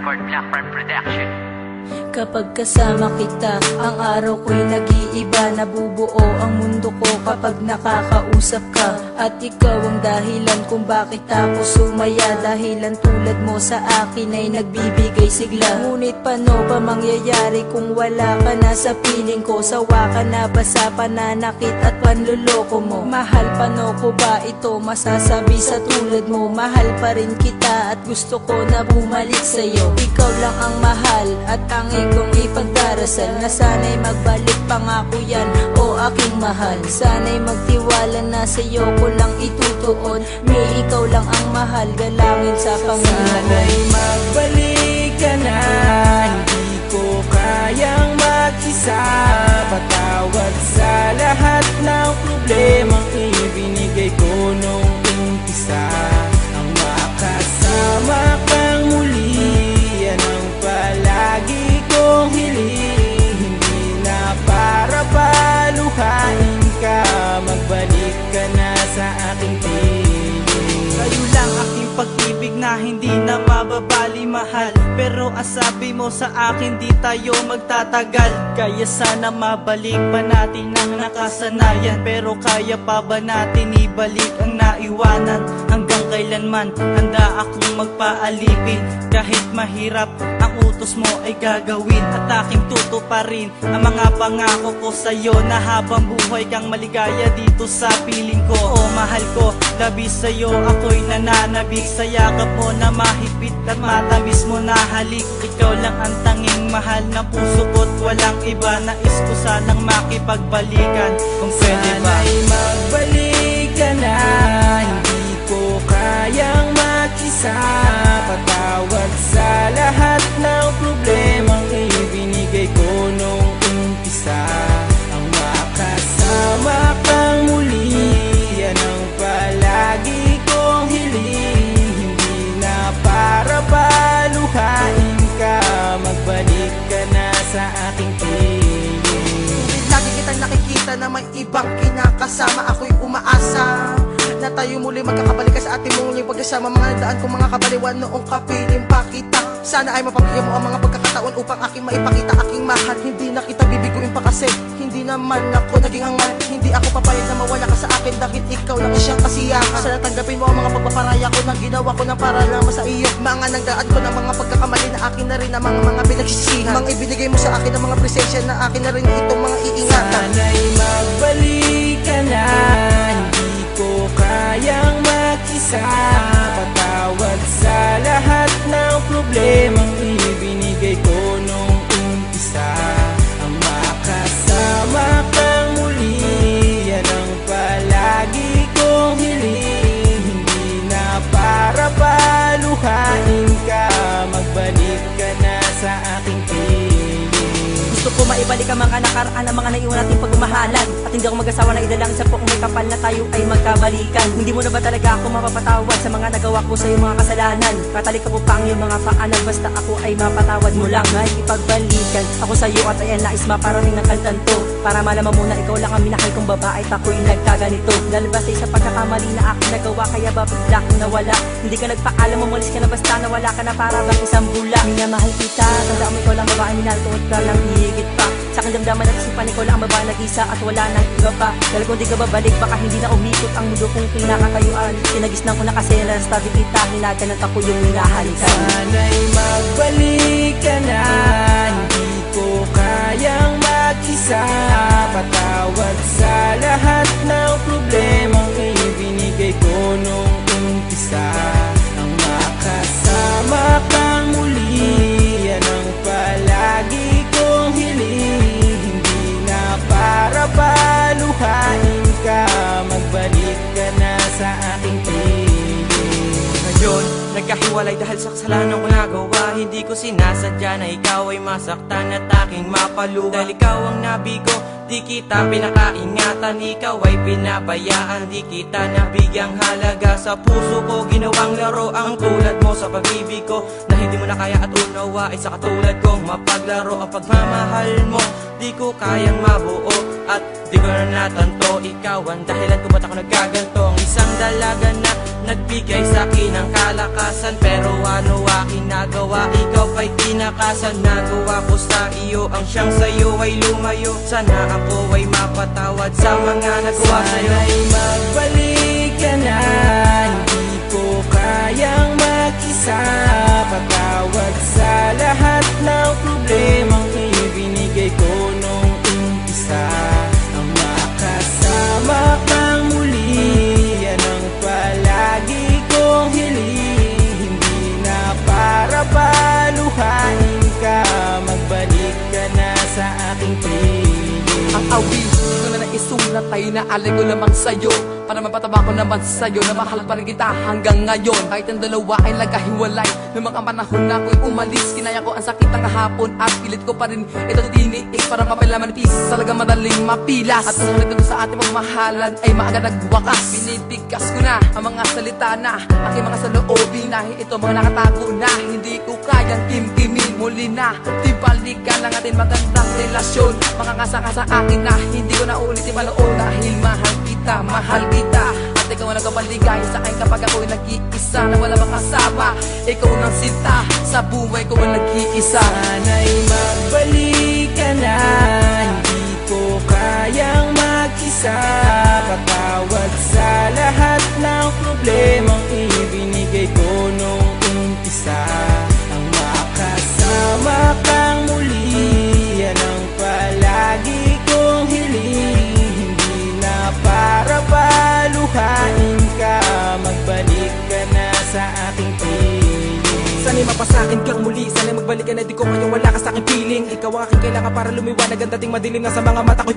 Record, Black Prime Production. Kapag kasama kita, ang araw ko'y nag-iiba. Nabubuo ang mundo ko kapag nakakausap ka. At ikaw ang dahilan kung bakit ako sumaya. Dahilan tulad mo sa akin ay nagbibigay sigla. Ngunit paano ba mangyayari kung wala ka na sa piling ko? Sawa ka na ba sa pananakit at panluloko mo? Mahal, paano ko ba ito masasabi sa tulad mo? Mahal pa rin kita at gusto ko na bumalik sa'yo. Ikaw lang ang mahal at ang kong ipagdarasal na sana'y magbalik, pangako yan o aking mahal. Sana'y magtiwala na sa'yo ko lang itutuon. May ikaw lang ang mahal, galangin sa Panginoon. Sana'y magbalik ka na, hindi ko kayang mag-isa. Patawad sa lahat ng problemang ibinigay ko nung umpisa. Ang makasama kang muli, yan ang palagi kong hiling. Hindi na para paluhain ka, magbalik ka na sa aking piling. Kayo lang aking pag-ibig na hindi na mababali, mahal. Pero ang sabi mo sa akin di tayo magtatagal. Kaya sana mabalik pa natin ang nakasanayan. Pero kaya pa ba natin ibalik ang naiwanan? Hanggang kailanman handa akong magpaalipin. Kahit mahirap ang utos mo ay gagawin. At aking tutuparin ang mga pangako ko sa'yo, na habang buhay kang maligaya dito sa piling ko. O mahal ko, labis sa'yo ako'y nananabik. Sa yakap mo na mahigpit at matamis mo na halik. Ikaw lang ang tanging mahal na puso ko't walang iba. Nais ko sanang makipagbalikan kung pwede ba. Sana'y magbalik ka na, hindi ko kayang mag-isa. Patawad sa lahat ng problemang ibinigay ko nung umpisa. Ang makasama kang muli, yan ang palagi kong hiling. Hindi na para paluhain ka, magbalik ka na sa aking piling. Lagi kitang nakikita na may ibang kinakasama. Ako'y umaasa na tayo muli magkakabalik sa ating muling pagkasama. Mga nandaan kong mga kabaliwan noong kapiling pa kita. Sana ay mapabigyan mo ang mga pagkakataon upang aking maipakita aking mahal. Hindi na kita bibiguin pa kasi hindi naman ako naging hangal. Hindi ako papayag na mawala ka sa akin dahil ikaw lang siyang kasiyahan. Sana tanggapin mo ang mga pagpaparaya ko na ginawa ko na para naman sa iyo. Mga nagdaan ko ng mga pagkakamali na akin na rin ang mga pinagsisihan. Mga ibinigay mo sa akin ang mga presensya na akin na rin itong mga iingatan. Sana'y magbalik ka na, hindi ko kayang mag-isa. Patawad sa lahat ng problemang ibinigay ko nung umpisa. Ang makasama kang muli, yan ang palagi kong hiling. Hindi na para paluhain ka, magbalik ka na sa aking piling. Gusto ko maibalik ang mga nakaraan, ang mga naiwan nating pagmamahalan. At hindi ako mag-asawa na idalang sa poong may kapal na tayo ay magkabalikan. Hindi mo na ba talaga ako mapapatawad sa mga nagawa ko sa iyong mga kasalanan? Katalik ako pang iyong mga paanan, basta ako ay mapatawad mo lang. Ay ipagbalikan ako sa iyo at ayan nais maparating ng kaltanto. Para malaman mo na ikaw lang ang minahal kong babae at ako'y nagkaganito. Dahil basta sa pagkakamali na aking nagawa, kaya ba bigla kong nawala? Hindi ka nagpaalam, umalis ka na basta nawala ka na para bang isang bula. Minamahal kita, tandaan mo ikaw lang babae, minahal ko at lang higit pa. Sa aking damdaman at isipan, ikaw lang ang babae nag-isa at wala nang iba pa. Dahil kung di ka babalik, baka hindi na umikot ang mundo kong kinakatayuan. Sinagisnan ko na kasi nalastabi kita, hinaganat ako yung minahalikan. Sana'y magbalik ka na, hindi ko kayang mag-isa. Patawad sa lahat ng problemang ibinigay ko nung umpisa. Ang makasama kang muli, yan ang palagi kong hiling. Hindi na para paluhain ka, magbalik ka na sa aking piling. Ngayon, nagkahiwalay dahil sa kasalanan ko nagawa. Hindi ko sinasadya na ikaw ay masaktan at aking mapaluha. Dahil ikaw ang nabigo, di kita pinakaingatan. Ikaw ay pinabayaan, di kita nabigyang halaga. Sa puso ko ginawang laro ang tulad mo sa pag-ibig ko, na hindi mo na kaya at unawain sa katulad kong mapaglaro. Ang pagmamahal mo, di ko kayang mabuo at di ko na natanto. Ikaw ang dahilan kung ba't ako nagkaganto. Ang isang dalaga na nagbigay sa akin ng kalakasan, pero ano akin ginagawa. Ikaw ay tinakasan, nagawa ko sa iyo ang siyang sa'yo ay lumayo. Sana ako ay mapatawad sa mga nagawa sa'yo. Sana'y magbalik ka na, hindi ko kayang mag-isa. Patawad sa lahat ng problemang ibinigay ko nung umpisa. Ang makasama kang muli, yan ang palagi kong hiling. Hindi na para paluhain ka, magbalik ka na sa aking piling. Ang awit ko na naisulat ay naalay ko lamang sa'yo, para mapataba ko naman sa'yo na mahal pa rin kita hanggang ngayon. Kahit ang dalawa ay nagkahiwalay, noong mga panahon na ako'y umalis, kinaya ko ang sakit ng hapon at pilit ko pa rin ito tiniis para mapila manipis, talaga madaling mapilas. At kung nagkado sa ating pagmamahalan ay maaga nagwakas, binibigkas ko na ang mga salita na aking mga saloobin, dahil ito mga nakatago na hindi ko kayang kimkimin. Muli na tibalikan ang ating magandang relasyon, makakasaka sa akin na hindi ko na ulit ipanood, dahil mahal kita, mahal kita. At ikaw ang nagkabaligay sa akin kapag ako'y nag-iisa na wala makasama. Ikaw ang sinta sa buhay ko ang nag-iisa. Sana'y magbalik ka na, hindi ko kayang mag-isa. Patawad sa lahat ng problemang ibinigay ko nung umpisa. Ang makasama kang muli, yan ang palagi kong hiling. Hindi na para paluhain ka, magbalik ka na sa aking piling. Sana'y mapasakin kang muli, sana'y magbalik ka na, di ko ngayon wala ka sa aking piling. Ikaw ang aking kailangan para lumiwanag ang dating madilim na sa mga mata ko'y